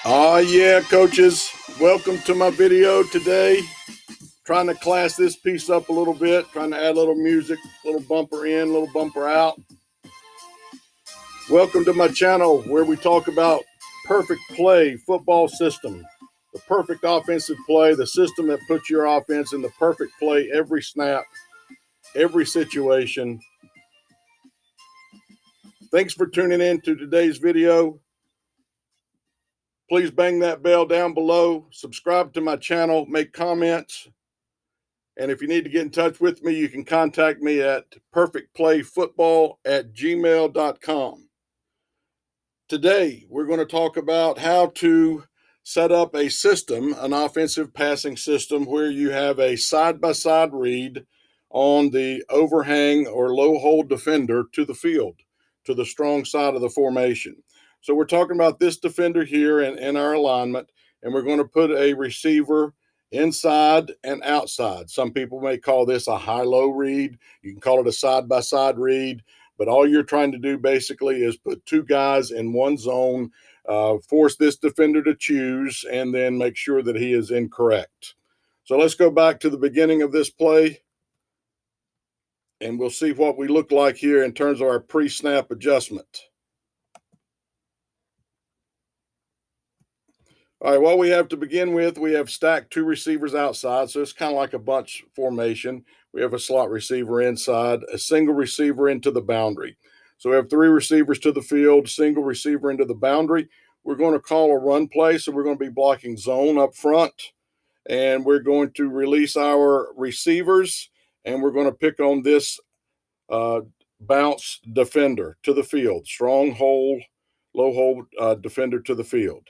Yeah, coaches. Welcome to my video today. Trying to class this piece up a little bit, trying to add a little music, a little bumper in, a little bumper out. Welcome to my channel where we talk about perfect play football system, the perfect offensive play, the system that puts your offense in the perfect play every snap, every situation. Thanks for tuning in to today's video. Please bang that bell down below, subscribe to my channel, make comments. And if you need to get in touch with me, you can contact me at perfectplayfootball@gmail.com. Today, we're going to talk about how to set up a system, an offensive passing system, where you have a side-by-side read on the overhang or low hold defender to the field, to the strong side of the formation. So we're talking about this defender here in our alignment, and we're going to put a receiver inside and outside. Some people may call this a high-low read. You can call it a side-by-side read. But all you're trying to do basically is put two guys in one zone, force this defender to choose, and then make sure that he is incorrect. So let's go back to the beginning of this play, and we'll see what we look like here in terms of our pre-snap adjustment. All right, what we have to begin with, we have stacked two receivers outside, so it's kind of like a bunch formation. We have a slot receiver inside, a single receiver into the boundary. So we have three receivers to the field, single receiver into the boundary. We're going to call a run play, so we're going to be blocking zone up front, and we're going to release our receivers, and we're going to pick on this bounce defender to the field, strong hold, low hold defender to the field.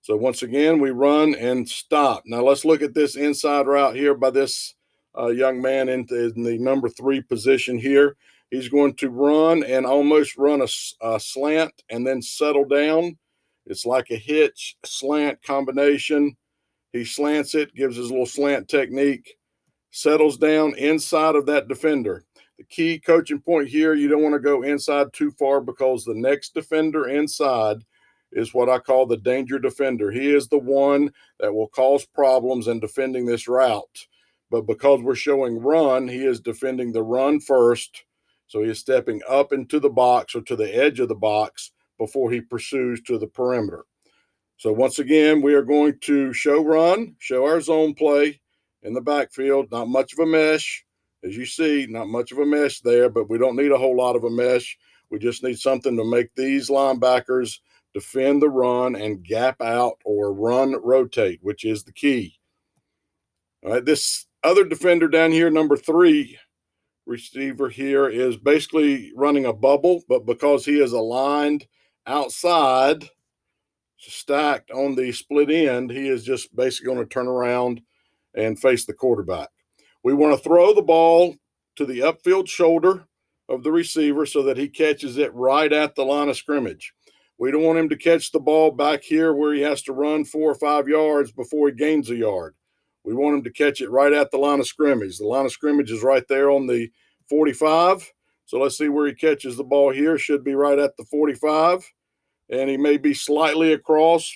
So once again, we run and stop. Now let's look at this inside route here by this young man in the number 3 position here. He's going to run and almost run a slant and then settle down. It's like a hitch slant combination. He slants it, gives his little slant technique, settles down inside of that defender. The key coaching point here, you don't want to go inside too far because the next defender inside is what I call the danger defender. He is the one that will cause problems in defending this route. But because we're showing run, he is defending the run first. So he is stepping up into the box or to the edge of the box before he pursues to the perimeter. So once again, we are going to show run, show our zone play in the backfield. Not much of a mesh. As you see, not much of a mesh there, but we don't need a whole lot of a mesh. We just need something to make these linebackers defend the run and gap out or run rotate, which is the key. All right, this other defender down here, number 3 receiver here, is basically running a bubble, but because he is aligned outside, stacked on the split end, he is just basically going to turn around and face the quarterback. We want to throw the ball to the upfield shoulder of the receiver so that he catches it right at the line of scrimmage. We don't want him to catch the ball back here where he has to run 4 or 5 yards before he gains a yard. We want him to catch it right at the line of scrimmage. The line of scrimmage is right there on the 45. So let's see where he catches the ball here. Should be right at the 45. And he may be slightly across,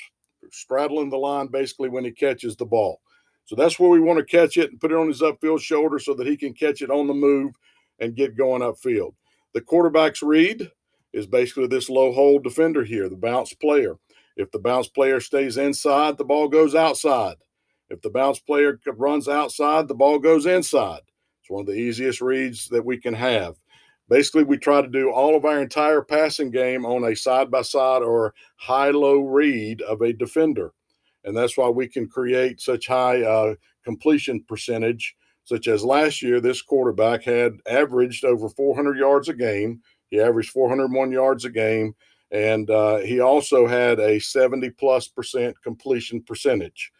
straddling the line basically when he catches the ball. So that's where we want to catch it and put it on his upfield shoulder so that he can catch it on the move and get going upfield. The quarterback's read is basically this low hold defender here, the bounce player. If the bounce player stays inside, the ball goes outside. If the bounce player runs outside, the ball goes inside. It's one of the easiest reads that we can have. Basically, we try to do all of our entire passing game on a side-by-side or high-low read of a defender. And that's why we can create such high completion percentage, such as last year, this quarterback had averaged over 400 yards a game. He averaged 401 yards a game, and he also had a 70+% completion percentage.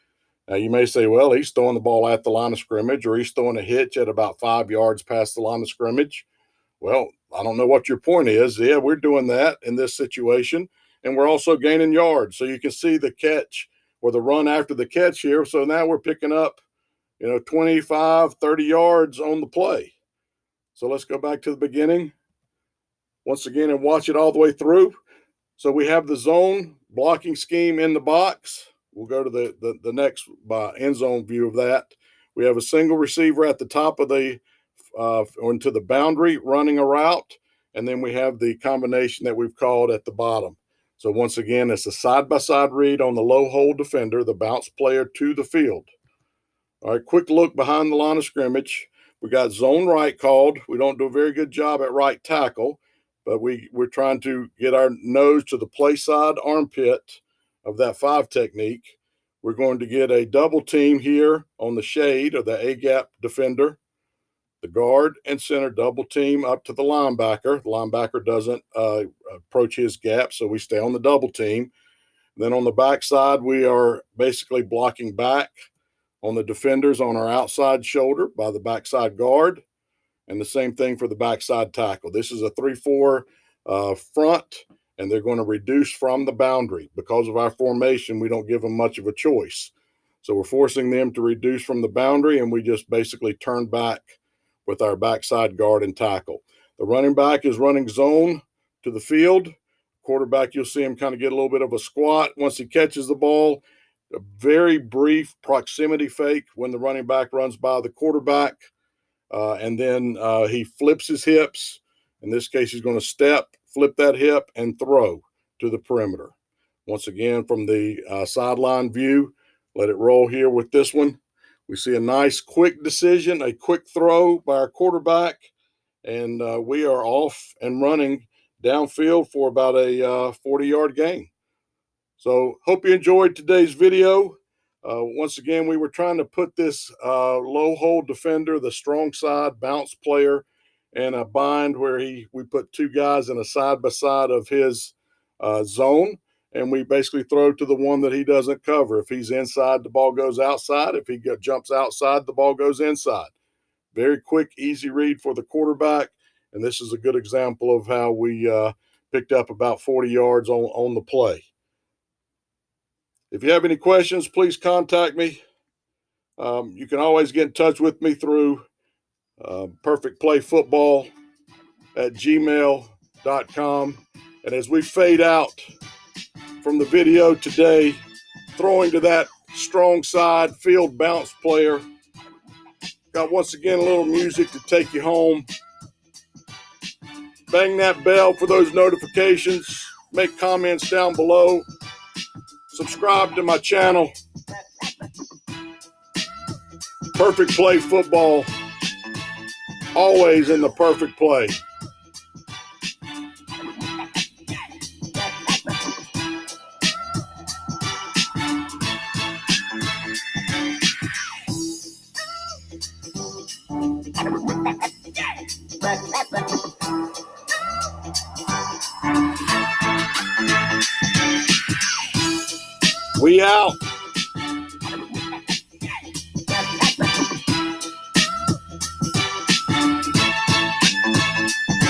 Now, you may say, well, he's throwing the ball at the line of scrimmage, or he's throwing a hitch at about 5 yards past the line of scrimmage. Well, I don't know what your point is. Yeah, we're doing that in this situation, and we're also gaining yards. So you can see the catch or the run after the catch here. So now we're picking up, 25, 30 yards on the play. So let's go back to the beginning once again and watch it all the way through. So we have the zone blocking scheme in the box. We'll go to the next end zone view of that. We have a single receiver at the top of the into the boundary running a route, and then we have the combination that we've called at the bottom. So once again, it's a side-by-side read on the low hole defender, the bounce player to the field. All right, quick look behind the line of scrimmage. We got zone right called. We don't do a very good job at right tackle, but we're trying to get our nose to the play side armpit of that 5 technique. We're going to get a double team here on the shade of the A-gap defender, the guard and center double team up to the linebacker. The linebacker doesn't approach his gap, so we stay on the double team. Then on the backside, we are basically blocking back on the defenders on our outside shoulder by the backside guard, and the same thing for the backside tackle. This is a 3-4 front, and they're going to reduce from the boundary. Because of our formation, we don't give them much of a choice. So we're forcing them to reduce from the boundary, and we just basically turn back with our backside guard and tackle. The running back is running zone to the field. Quarterback, you'll see him kind of get a little bit of a squat once he catches the ball. A very brief proximity fake when the running back runs by the quarterback, and then he flips his hips. In this case, he's going to step, flip that hip, and throw to the perimeter. Once again, from the sideline view, let it roll here with this one. We see a nice quick decision, a quick throw by our quarterback, and we are off and running downfield for about a 40-yard gain. So hope you enjoyed today's video. Once again, we were trying to put this low hole defender, the strong side bounce player, in a bind where we put 2 guys in a side-by-side of his zone, and we basically throw to the one that he doesn't cover. If he's inside, the ball goes outside. If he jumps outside, the ball goes inside. Very quick, easy read for the quarterback, and this is a good example of how we picked up about 40 yards on the play. If you have any questions, please contact me. You can always get in touch with me through perfectplayfootball@gmail.com. And as we fade out from the video today, throwing to that strong side field bounce player, got once again a little music to take you home. Bang that bell for those notifications. Make comments down below. Subscribe to my channel. Perfect Play Football. Always in the perfect play. We out.